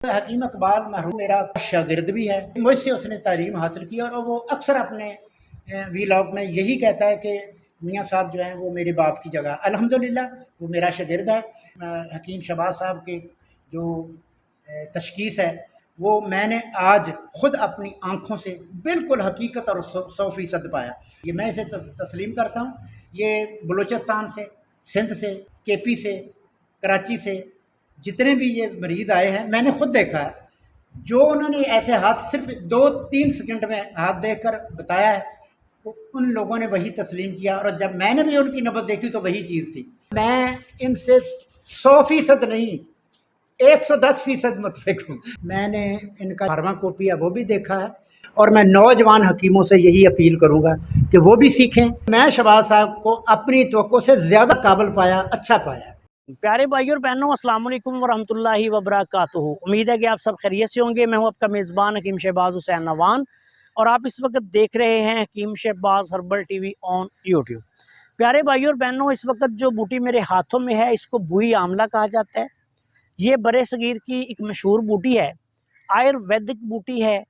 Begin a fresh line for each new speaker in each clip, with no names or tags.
हकीम इकबाल मरहूम मेरा शागिर्द भी है, मुझसे उसने तालीम हासिल की और वो अक्सर अपने वीलॉग में यही कहता है कि मियाँ साहब जो हैं वो मेरे बाप की जगह। अल्हम्दुलिल्लाह वो मेरा शागिर्द है। हकीम शहबाज साहब के जो तशखीस है वो मैंने आज ख़ुद अपनी आँखों से बिल्कुल हकीकत और 100% पाया। ये मैं इसे तस्लीम करता हूँ। ये बलूचिस्तान से, सिंध से, केपी से, कराची से जितने भी ये मरीज़ आए हैं मैंने खुद देखा है। जो उन्होंने ऐसे हाथ सिर्फ 2-3 सेकंड में हाथ देकर बताया है, तो उन लोगों ने वही तस्लीम किया और जब मैंने भी उनकी नब्ज़ देखी तो वही चीज़ थी। मैं इनसे 100% नहीं 110% मुत्तफ़िक हूँ। मैंने इनका फार्माकोपी है वो भी देखा है और मैं नौजवान हकीमों से यही अपील करूँगा कि वो भी सीखें। मैं शहबाज साहब को अपनी तवक्को से ज़्यादा काबिल पाया, अच्छा पाया।
प्यारे भाइयों और बहनों, अस्सलाम वालेकुम वरहमतुल्लाहि वबरकातुहू। उम्मीद है कि आप सब खैरियत से होंगे। मैं हूं आपका मेज़बान हकीम शहबाज हुसैन नवान और आप इस वक्त देख रहे हैं Hakim Shahbaz herbal TV on YouTube. प्यारे भाइयों और बहनों, इस वक्त जो बूटी मेरे हाथों में है इसको बुई आमला कहा जाता है। ये बरे सगीर की एक मशहूर बूटी है, आयुर्वेदिक बूटी है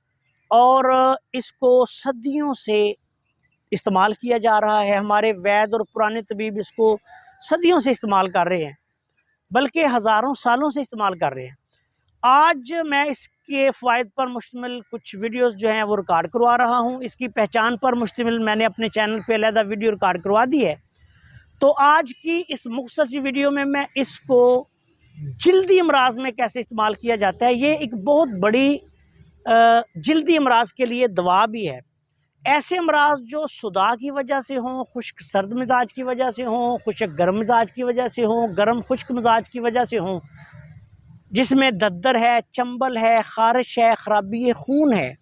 और इसको सदियों से इस्तेमाल किया जा रहा है। हमारे वैद और पुराने तबीब इसको सदियों से इस्तेमाल कर रहे हैं, बल्कि हज़ारों सालों से इस्तेमाल कर रहे हैं। आज मैं इसके फ़ायदे पर मुश्तमिल कुछ वीडियोस जो हैं वो रिकॉर्ड करवा रहा हूं। इसकी पहचान पर मुश्तमिल मैंने अपने चैनल पे अलहदा वीडियो रिकॉर्ड करवा दी है। तो आज की इस मुख्तसर वीडियो में मैं इसको जल्दी अमराज में कैसे इस्तेमाल किया जाता है, ये एक बहुत बड़ी जल्दी अमराज के लिए दवा भी है। ऐसे अमराज जो सुदा की वजह से हों, खुश्क सर्द मिजाज की वजह से हों, खुश्क गर्म मिजाज की वजह से हों, गर्म खुश्क मिजाज की वजह से हों, जिसमें दद्दर है, चंबल है, ख़ारिश है, ख़राबी खून है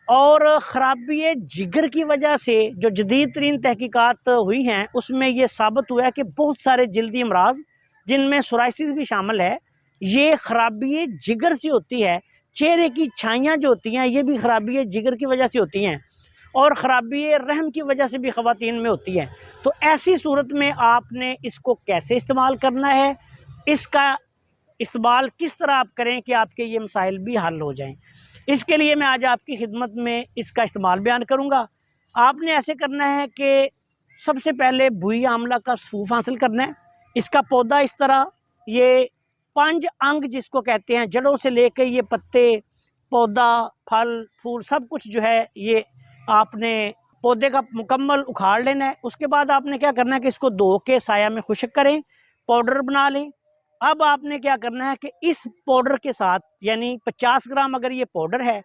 और ख़राबी जिगर की वजह से जो जदीद तरीन तहकीकात हुई हैं उसमें ये साबित हुआ है कि बहुत सारे जल्दी अमराज जिनमें सोराइसिस भी शामिल है, ये ख़राबी जिगर से होती है। चेहरे की छाइयाँ जो होती हैं ये भी ख़राबी जिगर की वजह से होती हैं और ख़राबी रहम की वजह से भी ख़वातीन में होती है। तो ऐसी सूरत में आपने इसको कैसे इस्तेमाल करना है, इसका इस्तेमाल किस तरह आप करें कि आपके ये मसाइल भी हल हो जाएं, इसके लिए मैं आज आपकी खिदमत में इसका इस्तेमाल बयान करूँगा। आपने ऐसे करना है कि सबसे पहले बुई आमला का सफूफ हासिल करना है। इसका पौधा इस तरह, ये 5 अंग जिसको कहते हैं, जड़ों से लेकर ये पत्ते, पौधा, फल, फूल सब कुछ जो है ये आपने पौधे का मुकम्मल उखाड़ लेना है। उसके बाद आपने क्या करना है कि इसको धो के साया में खुश्क करें, पाउडर बना लें। अब आपने क्या करना है कि इस पाउडर के साथ, यानी 50 ग्राम अगर ये पाउडर है,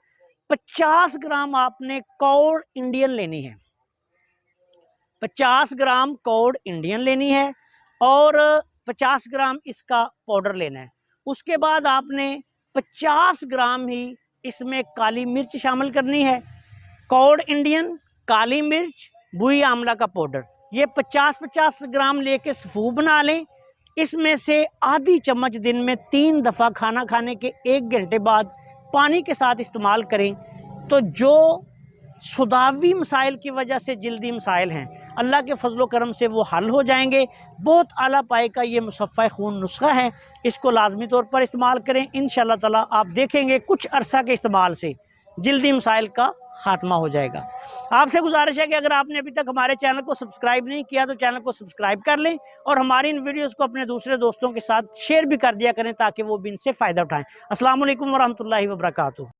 50 ग्राम आपने कौड़ इंडियन लेनी है। 50 ग्राम कौड़ इंडियन लेनी है और 50 ग्राम इसका पाउडर लेना है। उसके बाद आपने 50 ग्राम ही इसमें काली मिर्च शामिल करनी है। कौड़ इंडियन, काली मिर्च, बुई आमला का पाउडर, ये 50-50 ग्राम लेके सफूफ बना लें। इसमें से आधी चम्मच दिन में 3 दफ़ा खाना खाने के 1 घंटे बाद पानी के साथ इस्तेमाल करें तो जो सुदावी मसाइल की वजह से जल्दी मसाइल हैं, अल्लाह के फजलो करम से वो हल हो जाएंगे। बहुत आला पाए का ये मुसफ़्फ़ा खून नुस्खा है, इसको लाजमी तौर पर इस्तेमाल करें। इंशाअल्लाह ताला आप देखेंगे कुछ अरसा के इस्तेमाल से जल्दी मसाइल का खात्मा हो जाएगा। आपसे गुजारिश है कि अगर आपने अभी तक हमारे चैनल को सब्सक्राइब नहीं किया तो चैनल को सब्सक्राइब कर लें और हमारी इन वीडियोस को अपने दूसरे दोस्तों के साथ शेयर भी कर दिया करें ताकि वो भी इनसे फ़ायदा उठाएं। अस्सलाम वालेकुम वरहमतुल्लाहि वबरकातुहू।